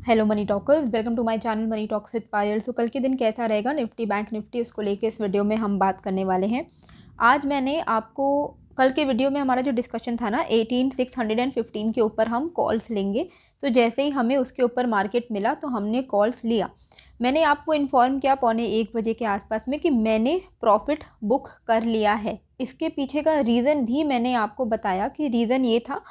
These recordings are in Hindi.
Hello money talkers, welcome to my channel money talks with Payal. So कल के दिन कैसा रहेगा निफ्टी बैंक निफ्टी, उसको लेके इस वीडियो में हम बात करने वाले हैं। आज मैंने आपको कल के वीडियो में हमारा जो डिस्कशन था ना 18615 के ऊपर हम कॉल्स लेंगे। तो जैसे ही हमें उसके ऊपर मार्केट मिला तो हमने कॉल्स लिया। मैंने आपको इन्फॉर्म किया 1:15 के आसपास में कि मैंने प्रॉफिट बुक कर लिया है। इसके पीछे का रीज़न भी मैंने आपको बताया कि रीज़न ये था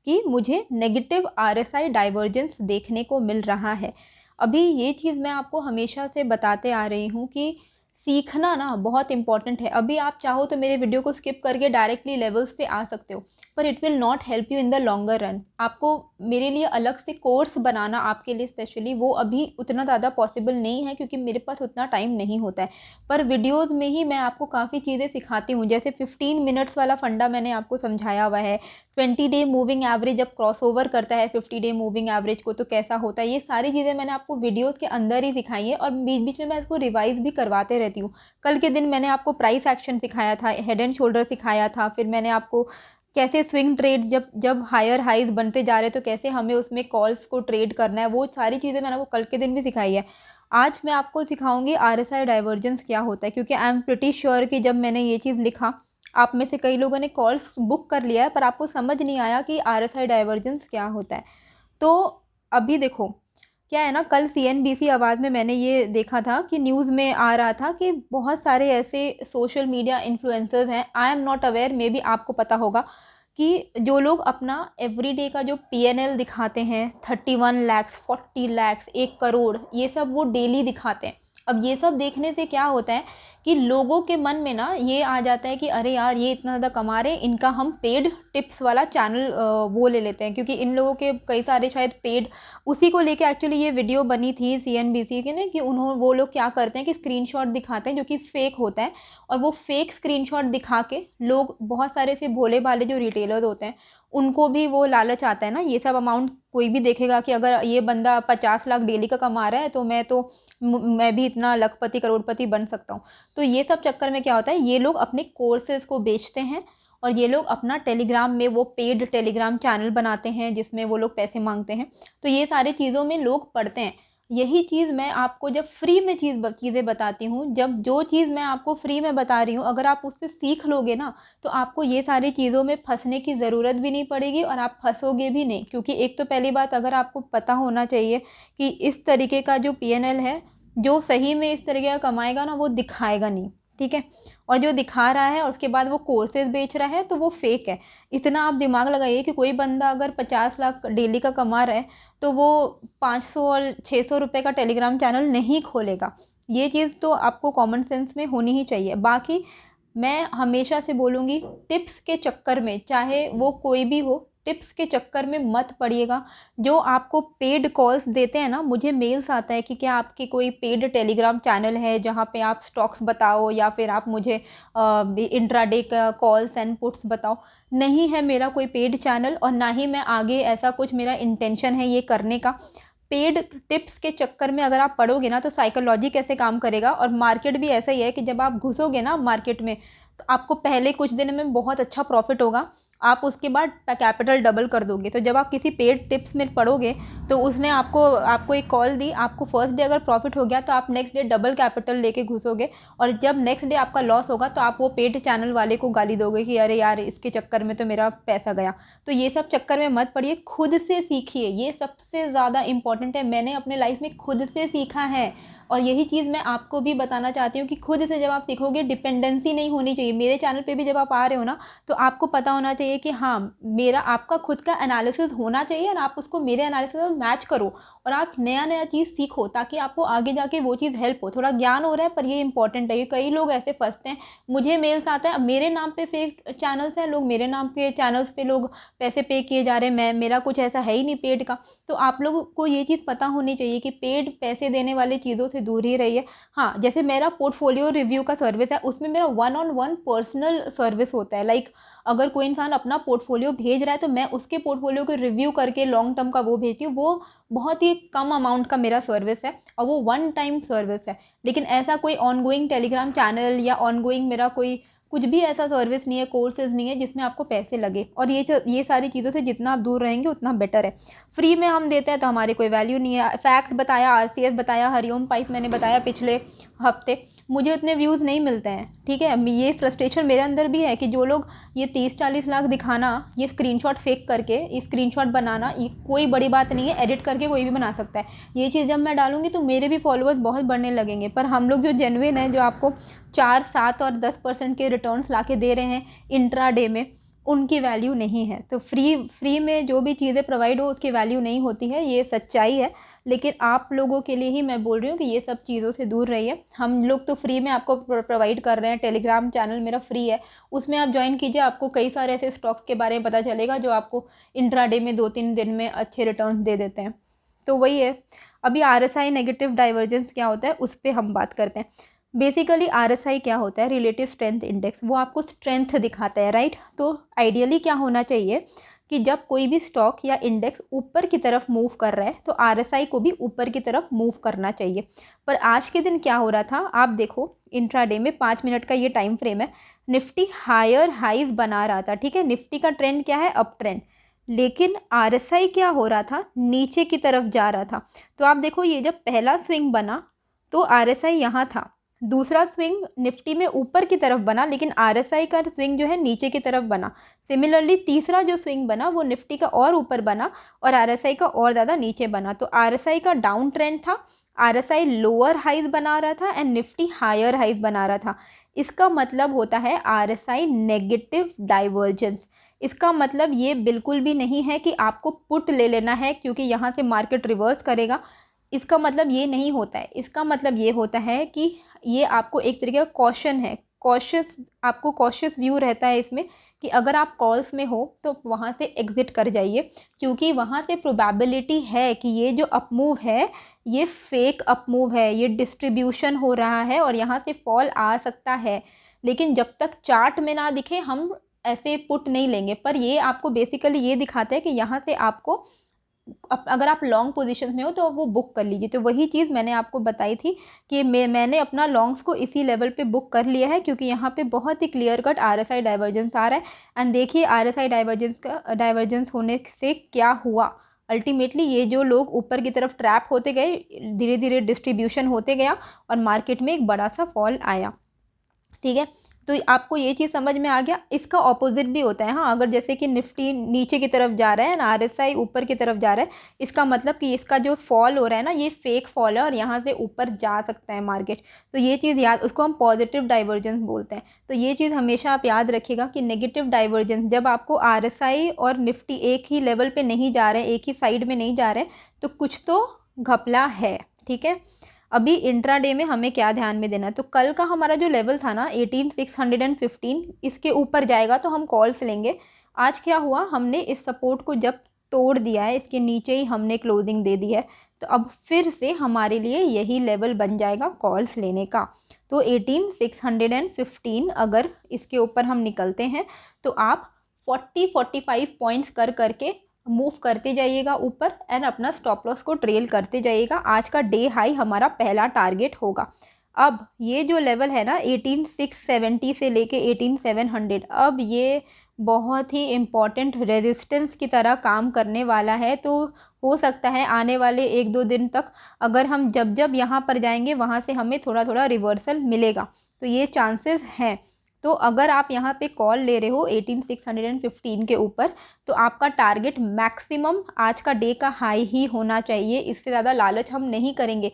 कि मुझे नेगेटिव आरएसआई डाइवर्जेंस देखने को मिल रहा है। अभी ये चीज़ मैं आपको हमेशा से बताते आ रही हूँ कि सीखना ना बहुत इंपॉर्टेंट है। अभी आप चाहो तो मेरे वीडियो को स्किप करके डायरेक्टली लेवल्स पे आ सकते हो, पर it will not help you in the longer run. आपको मेरे लिए अलग से कोर्स बनाना, आपके लिए स्पेशली, वो अभी उतना ज़्यादा पॉसिबल नहीं है क्योंकि मेरे पास उतना टाइम नहीं होता है। पर वीडियोज़ में ही मैं आपको काफ़ी चीज़ें सिखाती हूँ। जैसे 15 मिनट्स वाला फंडा मैंने आपको समझाया हुआ है। 20 डे मूविंग एवरेज जब क्रॉस ओवर करता है 50 डे मूविंग एवरेज को तो कैसा होता है, ये सारी चीज़ें मैंने आपको वीडियोस के अंदर ही सिखाई है और बीच बीच में मैं इसको रिवाइज भी करवाते रहती हूँ। कल के दिन मैंने आपको प्राइस एक्शन सिखाया था, हेड एंड शोल्डर सिखाया था, फिर मैंने आपको कैसे स्विंग ट्रेड जब जब हायर हाइज बनते जा रहे तो कैसे हमें उसमें कॉल्स को ट्रेड करना है, वो सारी चीज़ें मैंने आपको कल के दिन भी सिखाई है। आज मैं आपको सिखाऊंगी आरएसआई डाइवर्जेंस क्या होता है, क्योंकि आई एम प्रिटी श्योर कि जब मैंने ये चीज़ लिखा आप में से कई लोगों ने कॉल्स बुक कर लिया है पर आपको समझ नहीं आया कि आरएसआई डाइवर्जेंस क्या होता है। तो अभी देखो क्या है ना, कल सीएनबीसी आवाज़ में मैंने ये देखा था कि न्यूज़ में आ रहा था कि बहुत सारे ऐसे सोशल मीडिया इन्फ्लुएंसर्स हैं, I am not aware, may be आपको पता होगा, कि जो लोग अपना एवरीडे का जो पीएनएल दिखाते हैं 31 लाख 40 लाख 1 करोड़, ये सब वो डेली दिखाते हैं। अब ये सब देखने से क्या होता है कि लोगों के मन में ना ये आ जाता है कि अरे यार ये इतना ज़्यादा कमा रहे हैं, इनका हम पेड टिप्स वाला चैनल वो ले लेते हैं, क्योंकि इन लोगों के कई सारे शायद पेड, उसी को लेके एक्चुअली ये वीडियो बनी थी सीएनबीसी के ने, कि वो लोग क्या करते हैं कि स्क्रीनशॉट दिखाते हैं जो कि फेक होता है, और वो फेक स्क्रीनशॉट दिखा के लोग, बहुत सारे से भोले भाले जो रिटेलर्स होते हैं उनको भी वो लालच आता है ना, ये सब अमाउंट कोई भी देखेगा कि अगर ये बंदा 50 लाख डेली का कमा रहा है तो मैं भी इतना लखपति करोड़पति बन सकता हूँ। तो ये सब चक्कर में क्या होता है, ये लोग अपने कोर्सेज को बेचते हैं और ये लोग अपना टेलीग्राम में वो पेड टेलीग्राम चैनल बनाते हैं जिसमें वो लोग पैसे मांगते हैं। तो ये सारी चीज़ों में लोग पढ़ते हैं। यही चीज़ मैं आपको जब फ्री में चीज़ें बताती हूँ, जब जो चीज़ मैं आपको फ्री में बता रही हूँ अगर आप उससे सीख लोगे ना तो आपको ये सारी चीज़ों में फंसने की ज़रूरत भी नहीं पड़ेगी और आप फंसोगे भी नहीं। क्योंकि एक तो पहली बात, अगर आपको पता होना चाहिए कि इस तरीके का जो पीएनएल है, जो सही में इस तरीके का कमाएगा ना वो दिखाएगा नहीं, ठीक है। और जो दिखा रहा है और उसके बाद वो कोर्सेज बेच रहा है तो वो फेक है। इतना आप दिमाग लगाइए कि कोई बंदा अगर 50 लाख डेली का कमा रहा है तो वो 500 और 600 रुपये का टेलीग्राम चैनल नहीं खोलेगा। ये चीज़ तो आपको कॉमन सेंस में होनी ही चाहिए। बाकी मैं हमेशा से बोलूँगी, टिप्स के चक्कर में, चाहे वो कोई भी हो, टिप्स के चक्कर में मत पड़िएगा। जो आपको पेड कॉल्स देते हैं ना, मुझे मेल्स आता है कि क्या आपकी कोई पेड टेलीग्राम चैनल है जहाँ पे आप स्टॉक्स बताओ या फिर आप मुझे इंट्राडे का कॉल्स एंड पुट्स बताओ। नहीं है मेरा कोई पेड चैनल और ना ही मैं आगे ऐसा कुछ मेरा इंटेंशन है ये करने का। पेड टिप्स के चक्कर में अगर आप पढ़ोगे ना तो साइकोलॉजी कैसे काम करेगा, और मार्केट भी ऐसा ही है कि जब आप घुसोगे ना मार्केट में तो आपको पहले कुछ दिन में बहुत अच्छा प्रॉफिट होगा, आप उसके बाद कैपिटल डबल कर दोगे। तो जब आप किसी पेड टिप्स में पढ़ोगे तो उसने आपको आपको एक कॉल दी, आपको फर्स्ट डे अगर प्रॉफिट हो गया तो आप नेक्स्ट डे डबल कैपिटल लेके घुसोगे, और जब नेक्स्ट डे आपका लॉस होगा तो आप वो पेड चैनल वाले को गाली दोगे कि अरे यार इसके चक्कर में तो मेरा पैसा गया। तो ये सब चक्कर में मत पड़िए, खुद से सीखिए, ये सबसे ज़्यादा इंपॉर्टेंट है। मैंने अपने लाइफ में खुद से सीखा है और यही चीज़ मैं आपको भी बताना चाहती हूँ कि खुद से जब आप सीखोगे, डिपेंडेंसी नहीं होनी चाहिए। मेरे चैनल पे भी जब आप आ रहे हो ना तो आपको पता होना चाहिए कि हाँ, मेरा आपका खुद का एनालिसिस होना चाहिए और आप उसको मेरे एनालिसिस में मैच करो और आप नया नया चीज़ सीखो ताकि आपको आगे जाके वो चीज़ हेल्प हो। थोड़ा ज्ञान हो रहा है पर ये इंपॉर्टेंट है। कई लोग ऐसे फंसते हैं, मुझे मेल्स आता है मेरे नाम पे फेक चैनल्स हैं, लोग मेरे नाम पे चैनल्स पे लोग पैसे पे किए जा रहे हैं, मेरा कुछ ऐसा है ही नहीं पेड का। तो आप लोगों को ये चीज़ पता होनी चाहिए कि पेड पैसे देने वाली चीज़ों से दूर ही रहिए। हाँ, जैसे मेरा पोर्टफोलियो रिव्यू का सर्विस है, उसमें मेरा 1-on-1 पर्सनल सर्विस होता है। लाइक अगर कोई इंसान अपना पोर्टफोलियो भेज रहा है तो मैं उसके पोर्टफोलियो को रिव्यू करके लॉन्ग टर्म का वो भेजती हूँ। वो बहुत ही कम अमाउंट का मेरा सर्विस है और वो 1 टाइम सर्विस है। लेकिन ऐसा कोई ऑनगोइंग टेलीग्राम चैनल या ऑनगोइंग मेरा कोई कुछ भी ऐसा सर्विस नहीं है, कोर्सेज नहीं है जिसमें आपको पैसे लगे, और ये सारी चीज़ों से जितना आप दूर रहेंगे उतना बेटर है। फ्री में हम देते हैं तो हमारी कोई वैल्यू नहीं है। फैक्ट बताया, आरसीएस बताया, हरिओम पाइप मैंने बताया पिछले हफ्ते, मुझे उतने व्यूज़ नहीं मिलते हैं, ठीक है। ये फ्रस्ट्रेशन मेरे अंदर भी है कि जो लोग ये 30-40 लाख दिखाना, ये स्क्रीनशॉट फेक करके, ये स्क्रीनशॉट बनाना, ये कोई बड़ी बात नहीं है, एडिट करके कोई भी बना सकता है। ये चीज़ जब मैं डालूंगी तो मेरे भी फॉलोअर्स बहुत बढ़ने लगेंगे, पर हम लोग जो जेन्युइन है, जो आपको 4, 7 और 10% के रिटर्न्स ला के दे रहे हैं इंट्राडे में, उनकी वैल्यू नहीं है। तो फ्री में जो भी चीज़ें प्रोवाइड हो उसकी वैल्यू नहीं होती है, ये सच्चाई है। लेकिन आप लोगों के लिए ही मैं बोल रही हूँ कि ये सब चीज़ों से दूर रहिए। हम लोग तो फ्री में आपको प्रोवाइड कर रहे हैं। टेलीग्राम चैनल मेरा फ्री है, उसमें आप ज्वाइन कीजिए। आपको कई सारे ऐसे स्टॉक्स के बारे में पता चलेगा जो आपको इंट्राडे में 2-3 दिन में अच्छे रिटर्न दे देते हैं। तो वही है। अभी RSI नेगेटिव डाइवर्जेंस क्या होता है उस पर हम बात करते हैं। बेसिकली RSI क्या होता है, रिलेटिव स्ट्रेंथ इंडेक्स, वो आपको स्ट्रेंथ दिखाता है, राइट। तो आइडियली क्या होना चाहिए कि जब कोई भी स्टॉक या इंडेक्स ऊपर की तरफ मूव कर रहा है तो RSI को भी ऊपर की तरफ मूव करना चाहिए। पर आज के दिन क्या हो रहा था, आप देखो इंट्राडे में 5 मिनट का ये टाइम फ्रेम है, निफ्टी हायर हाइज बना रहा था, ठीक है। निफ्टी का ट्रेंड क्या है, अप ट्रेंड, लेकिन RSI क्या हो रहा था, नीचे की तरफ जा रहा था। तो आप देखो ये जब पहला स्विंग बना तो RSI यहाँ था, दूसरा स्विंग निफ्टी में ऊपर की तरफ बना, लेकिन RSI का स्विंग जो है नीचे की तरफ बना। सिमिलरली तीसरा जो स्विंग बना वो निफ्टी का और ऊपर बना और RSI का और ज़्यादा नीचे बना। तो RSI का डाउन ट्रेंड था, RSI लोअर हाइज बना रहा था एंड निफ्टी हायर हाइज बना रहा था। इसका मतलब होता है RSI नेगेटिव डाइवर्जेंस। इसका मतलब ये बिल्कुल भी नहीं है कि आपको पुट ले लेना है क्योंकि यहाँ से मार्केट रिवर्स करेगा। इसका मतलब ये नहीं होता है। इसका मतलब ये होता है कि ये आपको एक तरीके का कॉशन है, आपको कॉशियस व्यू रहता है इसमें कि अगर आप कॉल्स में हो तो वहाँ से एग्ज़िट कर जाइए, क्योंकि वहाँ से प्रोबेबिलिटी है कि ये जो अपमूव है ये फेक अपमूव है, ये डिस्ट्रीब्यूशन हो रहा है और यहाँ से फॉल आ सकता है। लेकिन जब तक चार्ट में ना दिखे हम ऐसे पुट नहीं लेंगे। पर ये आपको बेसिकली ये दिखाता है कि यहाँ से आपको अगर आप लॉन्ग पोजीशन में हो तो वो बुक कर लीजिए। तो वही चीज़ मैंने आपको बताई थी कि मैंने अपना लॉन्ग्स को इसी लेवल पे बुक कर लिया है, क्योंकि यहाँ पे बहुत ही क्लियर कट RSI डाइवर्जेंस आ रहा है। एंड देखिए RSI डाइवर्जेंस होने से क्या हुआ, अल्टीमेटली ये जो लोग ऊपर की तरफ ट्रैप होते गए, धीरे धीरे डिस्ट्रीब्यूशन होते गया और मार्केट में एक बड़ा सा फॉल आया, ठीक है। तो आपको ये चीज़ समझ में आ गया। इसका ऑपोजिट भी होता है, हाँ, अगर जैसे कि निफ्टी नीचे की तरफ जा रहा है ना, RSI ऊपर की तरफ जा रहा है, इसका मतलब कि इसका जो फॉल हो रहा है ना ये फेक फॉल है और यहाँ से ऊपर जा सकता है मार्केट। तो ये चीज़ याद, उसको हम पॉजिटिव डाइवर्जेंस बोलते हैं। तो ये चीज़ हमेशा आप याद रखिएगा कि नेगेटिव डाइवर्जेंस, जब आपको RSI और निफ्टी एक ही लेवल पर नहीं जा रहे हैं, एक ही साइड में नहीं जा रहे हैं, तो कुछ तो घपला है, ठीक है। अभी इंट्राडे में हमें क्या ध्यान में देना है, तो कल का हमारा जो लेवल था ना 18,615, इसके ऊपर जाएगा तो हम कॉल्स लेंगे। आज क्या हुआ, हमने इस सपोर्ट को जब तोड़ दिया है, इसके नीचे ही हमने क्लोजिंग दे दी है, तो अब फिर से हमारे लिए यही लेवल बन जाएगा कॉल्स लेने का। तो 18,615 अगर इसके ऊपर हम निकलते हैं तो आप 40-45 पॉइंट्स कर करके मूव करते जाइएगा ऊपर एंड अपना स्टॉप लॉस को ट्रेल करते जाइएगा। आज का डे हाई हमारा पहला टारगेट होगा। अब ये जो लेवल है ना 18,670 से लेके 18,700, अब ये बहुत ही इम्पॉर्टेंट रेजिस्टेंस की तरह काम करने वाला है। तो हो सकता है आने वाले 1-2 दिन तक अगर हम जब यहाँ पर जाएंगे वहाँ से हमें थोड़ा थोड़ा रिवर्सल मिलेगा, तो ये चांसेस हैं। तो अगर आप यहाँ पे कॉल ले रहे हो 18,615 के ऊपर, तो आपका टारगेट मैक्सिमम आज का डे का हाई ही होना चाहिए, इससे ज़्यादा लालच हम नहीं करेंगे।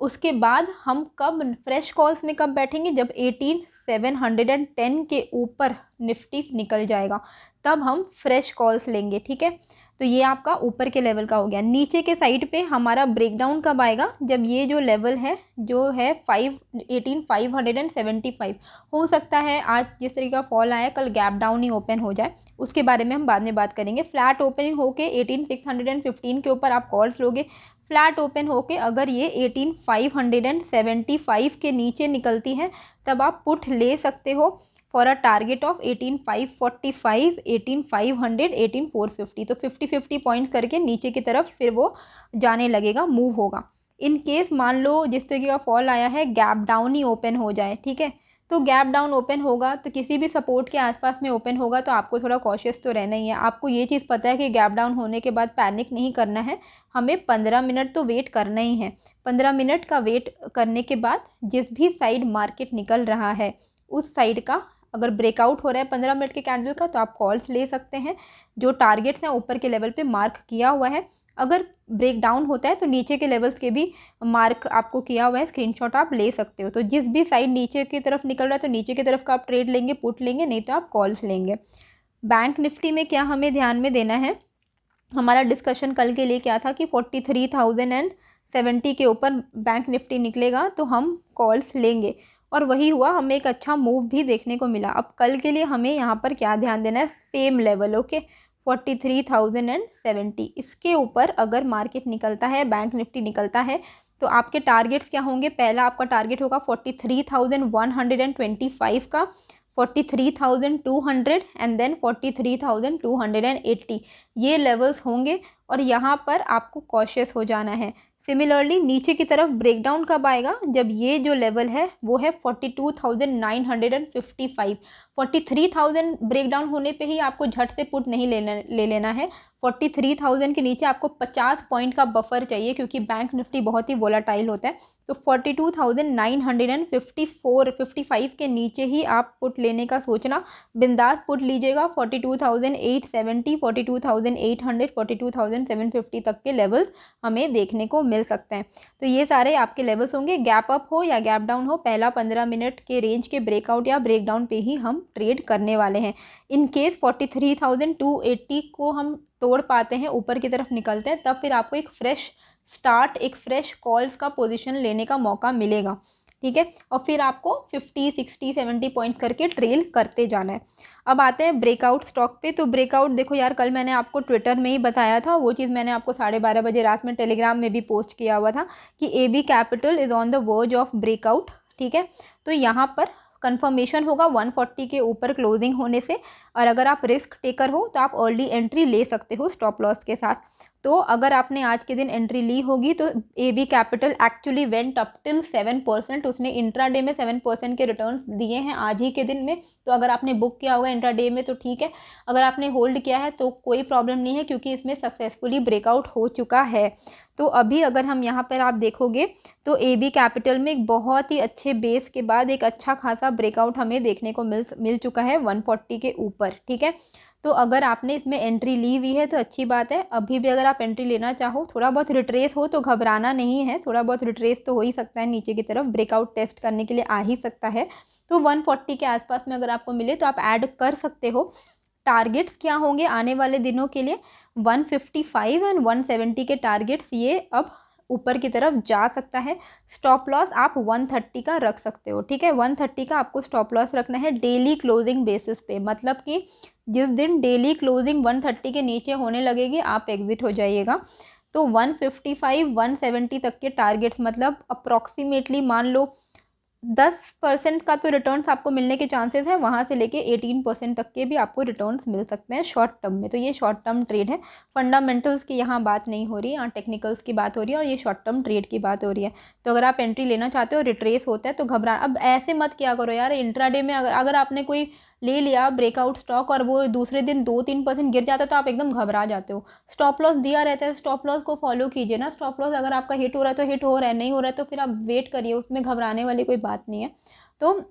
उसके बाद हम कब फ्रेश कॉल्स में कब बैठेंगे, जब 18,710 के ऊपर निफ्टी निकल जाएगा तब हम फ्रेश कॉल्स लेंगे, ठीक है। तो ये आपका ऊपर के लेवल का हो गया। नीचे के साइड पे हमारा ब्रेकडाउन कब आएगा, जब ये जो लेवल है जो है 18,575, हो सकता है आज जिस तरीके का फॉल आया कल गैप डाउन ही ओपन हो जाए, उसके बारे में हम बाद में बात करेंगे। फ्लैट ओपनिंग होके 18,615 के ऊपर आप कॉल्स लोगे, फ्लैट ओपन होके अगर ये 18,575 के नीचे निकलती है तब आप पुट ले सकते हो फॉर अ टारगेट ऑफ 18,545, 18,500, 18,450। तो 50-50 पॉइंट्स करके नीचे की तरफ फिर वो जाने लगेगा, मूव होगा। इन केस मान लो जिस तरीके का फॉल आया है गैप डाउन ही ओपन हो जाए, ठीक है, तो गैप डाउन ओपन होगा तो किसी भी सपोर्ट के आसपास में ओपन होगा तो आपको थोड़ा कॉशियस तो रहना ही है। आपको ये चीज़ पता है कि गैप डाउन होने के बाद पैनिक नहीं करना है, हमें 15 मिनट तो वेट करना ही है। 15 मिनट का वेट करने के बाद जिस भी साइड मार्केट निकल रहा है उस साइड का अगर ब्रेकआउट हो रहा है 15 मिनट के कैंडल का तो आप कॉल्स ले सकते हैं। जो टारगेट्स हैं ऊपर के लेवल पे मार्क किया हुआ है, अगर ब्रेक डाउन होता है तो नीचे के लेवल्स के भी मार्क आपको किया हुआ है, स्क्रीनशॉट आप ले सकते हो। तो जिस भी साइड नीचे की तरफ निकल रहा है तो नीचे की तरफ का आप ट्रेड लेंगे, पुट लेंगे, नहीं तो आप कॉल्स लेंगे। बैंक निफ्टी में क्या हमें ध्यान में देना है, हमारा डिस्कशन कल के लिए क्या था कि 43,070 के ऊपर बैंक निफ्टी निकलेगा तो हम कॉल्स लेंगे, और वही हुआ, हमें एक अच्छा मूव भी देखने को मिला। अब कल के लिए हमें यहाँ पर क्या ध्यान देना है, सेम लेवल, ओके 43,070 इसके ऊपर अगर मार्केट निकलता है, बैंक निफ्टी निकलता है तो आपके टारगेट्स क्या होंगे। पहला आपका टारगेट होगा 43,125 का, 43,200 एंड देन 43,280, ये लेवल्स होंगे और यहाँ पर आपको कॉशियस हो जाना है। सिमिलरली नीचे की तरफ ब्रेकडाउन कब आएगा, जब ये जो लेवल है वो है 42,955। 43,000 ब्रेकडाउन होने पे ही आपको झट से पुट नहीं ले लेना है। 43,000 के नीचे आपको 50 पॉइंट का बफर चाहिए क्योंकि बैंक निफ्टी बहुत ही वोलाटाइल होता है। तो 42,955 के नीचे ही आप पुट लेने का सोचना, बिंदास पुट लीजिएगा। 42,870, 42,800, 42,750 तक के लेवल्स हमें देखने को मिल सकते हैं। तो ये सारे आपके लेवल्स होंगे, गैप अप हो या गैप डाउन हो, पहला 15 मिनट के रेंज के ब्रेकआउट या ब्रेकडाउन पे ही हम ट्रेड करने वाले हैं। इन केस 43,280 को हम तोड़ पाते हैं, ऊपर की तरफ निकलते हैं, तब फिर आपको एक फ्रेश स्टार्ट, एक फ्रेश कॉल्स का पोजीशन लेने का मौका मिलेगा, ठीक है। और फिर आपको 50, 60, 70 पॉइंट्स करके ट्रेल करते जाना है। अब आते हैं ब्रेकआउट स्टॉक पे। तो ब्रेकआउट देखो यार, कल मैंने आपको ट्विटर में ही बताया था, वो चीज़ मैंने आपको 12:30 बजे रात में टेलीग्राम में भी पोस्ट किया हुआ था कि AB capital is on the verge of breakout, ठीक है। तो यहाँ पर कंफर्मेशन होगा 140 के ऊपर क्लोजिंग होने से, और अगर आप रिस्क टेकर हो तो आप अर्ली एंट्री ले सकते हो स्टॉप लॉस के साथ। तो अगर आपने आज के दिन एंट्री ली होगी तो AB capital actually went up till 7%, उसने इंट्राडे में 7% के रिटर्न दिए हैं आज ही के दिन में। तो अगर आपने बुक किया होगा इंट्राडे में तो ठीक है, अगर आपने होल्ड किया है तो कोई प्रॉब्लम नहीं है क्योंकि इसमें सक्सेसफुली ब्रेकआउट हो चुका है। तो अभी अगर हम यहाँ पर आप देखोगे तो AB कैपिटल में एक बहुत ही अच्छे बेस के बाद एक अच्छा खासा ब्रेकआउट हमें देखने को मिल चुका है 140 के ऊपर, ठीक है। तो अगर आपने इसमें एंट्री ली हुई है तो अच्छी बात है। अभी भी अगर आप एंट्री लेना चाहो, थोड़ा बहुत रिट्रेस हो तो घबराना नहीं है, थोड़ा बहुत रिट्रेस तो हो ही सकता है, नीचे की तरफ ब्रेकआउट टेस्ट करने के लिए आ ही सकता है। तो 140 के आसपास में अगर आपको मिले तो आप ऐड कर सकते हो। टारगेट्स क्या होंगे आने वाले दिनों के लिए, 155 एंड 170 के टारगेट्स ये अब ऊपर की तरफ जा सकता है। स्टॉप लॉस आप 130 का रख सकते हो, ठीक है। 130 का आपको स्टॉप लॉस रखना है डेली क्लोजिंग बेसिस पे, मतलब कि जिस दिन डेली क्लोजिंग 130 के नीचे होने लगेगी आप एग्जिट हो जाइएगा। तो 155, 170 तक के टारगेट्स, मतलब अप्रॉक्सीमेटली मान लो 10% का तो रिटर्न्स आपको मिलने के चांसेस है, वहाँ से लेके 18% तक के भी आपको रिटर्न्स मिल सकते हैं शॉर्ट टर्म में। तो ये शॉर्ट टर्म ट्रेड है, फंडामेंटल्स की यहाँ बात नहीं हो रही है, यहाँ टेक्निकल्स की बात हो रही है और ये शॉर्ट टर्म ट्रेड की बात हो रही है। तो अगर आप एंट्री लेना चाहते हो, रिट्रेस होता है तो घबरा, अब ऐसे मत क्या करो यार, इंट्राडे में अगर आपने कोई ले लिया ब्रेकआउट स्टॉक और वो दूसरे दिन 2-3% गिर जाता है तो आप एकदम घबरा जाते हो। स्टॉप लॉस दिया रहता है, स्टॉप लॉस को फॉलो कीजिए ना। स्टॉप लॉस अगर आपका हिट हो रहा है तो हिट हो रहा है, नहीं हो रहा है तो फिर आप वेट करिए, उसमें घबराने वाली कोई बात नहीं है। तो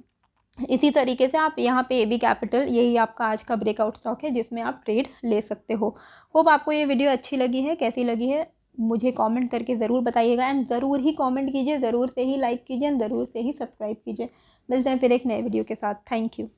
इसी तरीके से आप यहाँ पे AB कैपिटल, यही आपका आज का ब्रेकआउट स्टॉक है जिसमें आप ट्रेड ले सकते हो। होप आपको ये वीडियो अच्छी लगी है, कैसी लगी है मुझे कमेंट करके ज़रूर बताइएगा, एंड ज़रूर ही कमेंट कीजिए, ज़रूर से ही लाइक कीजिए, ज़रूर से ही सब्सक्राइब कीजिए। मिलते हैं फिर एक नए वीडियो के साथ। Thank you.